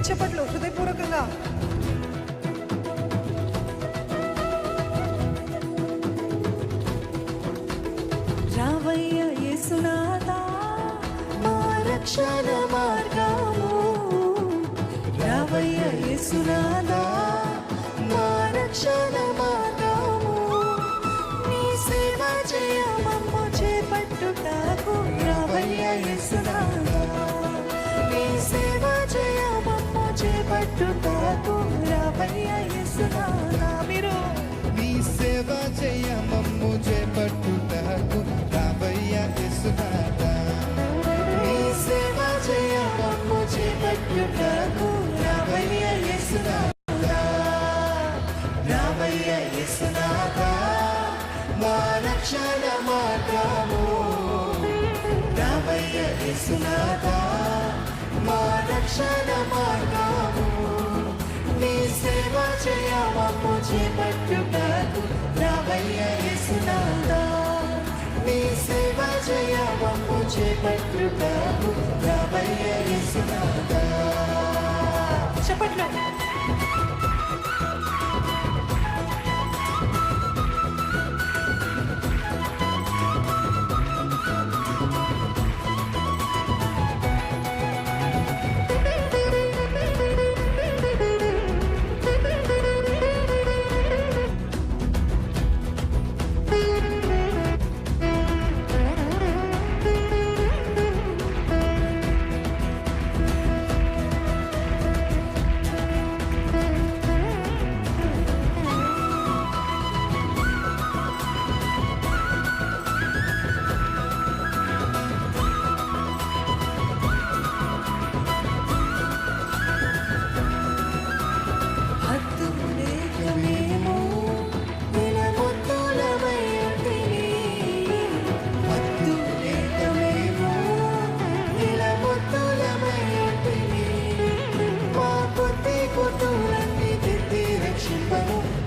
చెప్పట్లు హృదయపూర్వకంగా. రావయ్య యేసునాథా మా రక్షణ మార్గము, రావయ్య యేసునాథా మా రక్షణ మార్గము, నీ సేవ చేయమమ్ము చేపట్టుటకు రావయ్య యేసునాథా, నీ సేవ చేయమమ్ము చేపట్టుటకు రావయ్య యేసునాథా. మీరు నీ సేవ చేయమమ్ము చేపట్టుటకు రావయ్య యేసునాథా, నీ సేవ చేయమమ్ము చేపట్టుటకు రావయ్య యేసునాథా, రావయ్య యేసునాథా మా రక్షణ మార్గము, రావయ్య యేసునాథా మా రక్షణ మార్గము, నీ సేవ చేయమమ్ము చేపట్టుటకు రావయ్య యేసునాథా, నీ సేవ చేయమమ్ము చేపట్టుటకు రావయ్య యేసునాథా. చెప్పట్లు.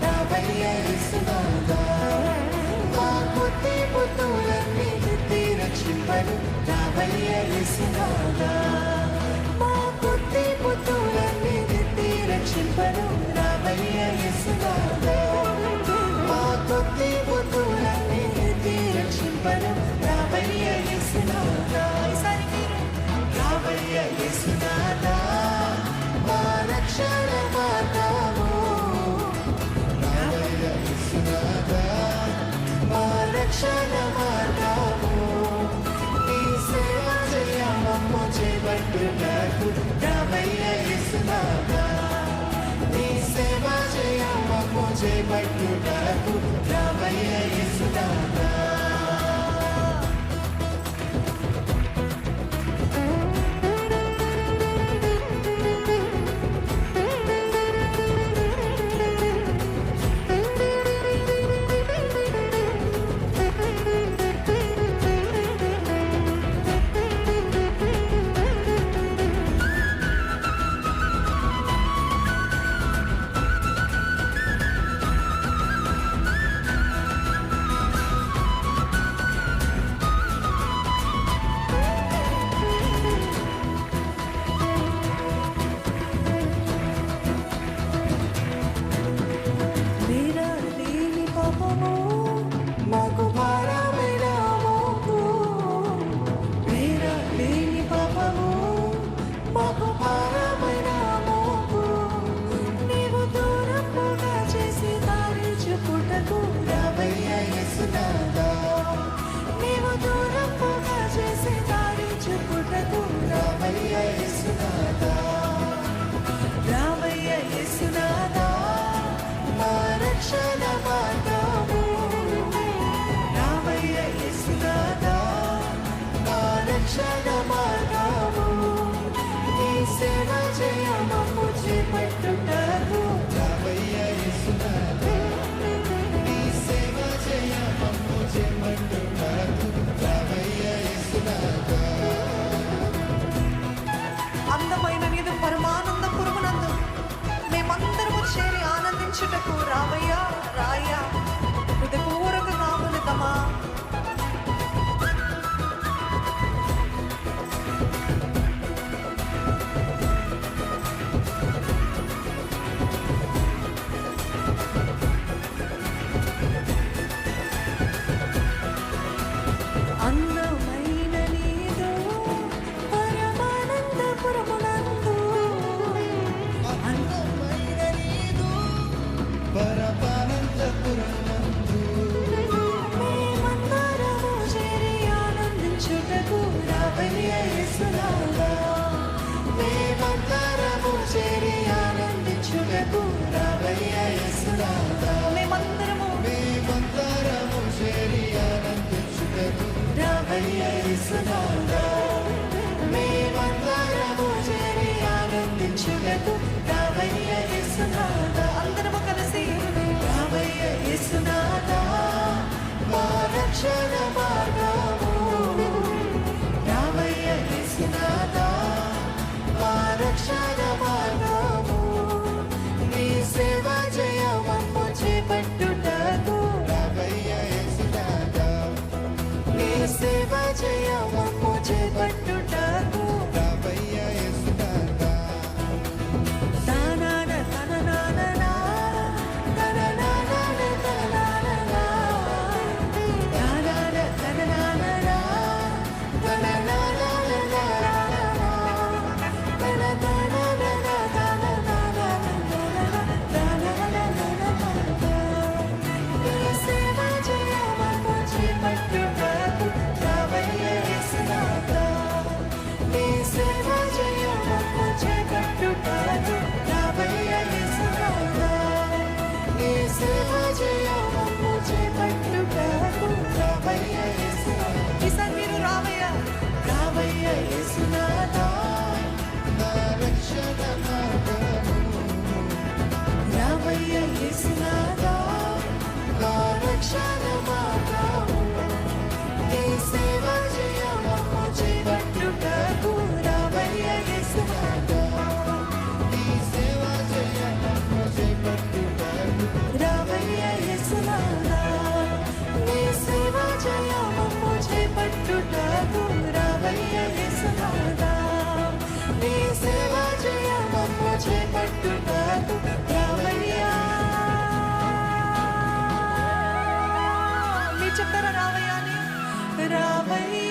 రావయ్య యేసునాథా మా కొద్ది పొత్తులన్నీ దిద్ది రక్షింపను, రావయ్య యేసునాథా మా కొద్ది పొత్తులన్నీ దిద్ది రక్షింపను, రావయ్య యేసునాథా, రావయ్య యేసునాథా మా రక్షణ మార్గము, రావయ్య యేసునాథా మా రక్షణ మార్గము, నీ సేవ చేయమమ్ము చేపట్టుటకు రావయ్య యేసునాథా, నీ సేవ చేయమమ్ము చేపట్టుటకు రావయ్య యేసునాథా. రావయ్య యేసునాథా మా రక్షణ మార్గము, రావయ్య యేసునాథా మా రక్షణ మార్గము, నీ సేవ చేయమమ్ము చేపట్టుటకు రావయ్య యేసునాథా, నీ సేవ చేయమమ్ము చేపట్టుటకు రావయ్య యేసునాథా. అందమైన నీదు పరమానందపురమునందు మేమందరము చేరి ఆనందించుటకు రావయ్యా రాయ్యా, హృదయపూర్వక నామమునకమా. మేమందరము చేరి ఆనందించుటకు రావయ్య యేసునాథా మేమందరము చేరి ఆనందించుటకు రావయ్య యేసునాథా మేమందరము చేరి ఆనందించుటకు రావయ్య యేసునాథా అందరము కలిసి రావయ్య యేసునాథా మా రక్షణ మార్గము రావయ్య యేసునాథా మా రక్షణ మార్గము నీ సేవ జయమమ్ము చేపట్టుటకు రావయ్య యేసునాథా నీ సేవ జయమమ్ము చేపట్టుటకు రావయ్య యేసునాథా తానాన తననాననా తననానన తననాననా తానాన తననాననా తననానన నీ సేవ జయమమ్ము చేపట్టుటకు రావయ్య యేసునాథా నీ సేవ జయమమ్ము చేపట్టుటకు రావయ్య యేసునాథా నీ సేవ జయమమ్ము చేపట్టుటకు రావయ్య యేసునాథా ఈసారి మీరు రావయ్య రావయ్య యేసునాథా నా రక్షణ మార్గము రావయ్య యేసునాథా నా రక్షణ మార్గము నీ సేవ జయమమ్ము చేపట్టుటకు రావయ్య యేసునాథా నీ సేవ చేయమమ్ము చేపట్టుటకు రావయ్య యేసునాథా నీ సేవ జయమమ్ము చేపట్టుటకు రావయ్య యేసునాథా నీ సేవ జయమమ్ము చేపట్టుటకు రావయ్య మీరు చెప్తారా రావయ్య అని రావయ్య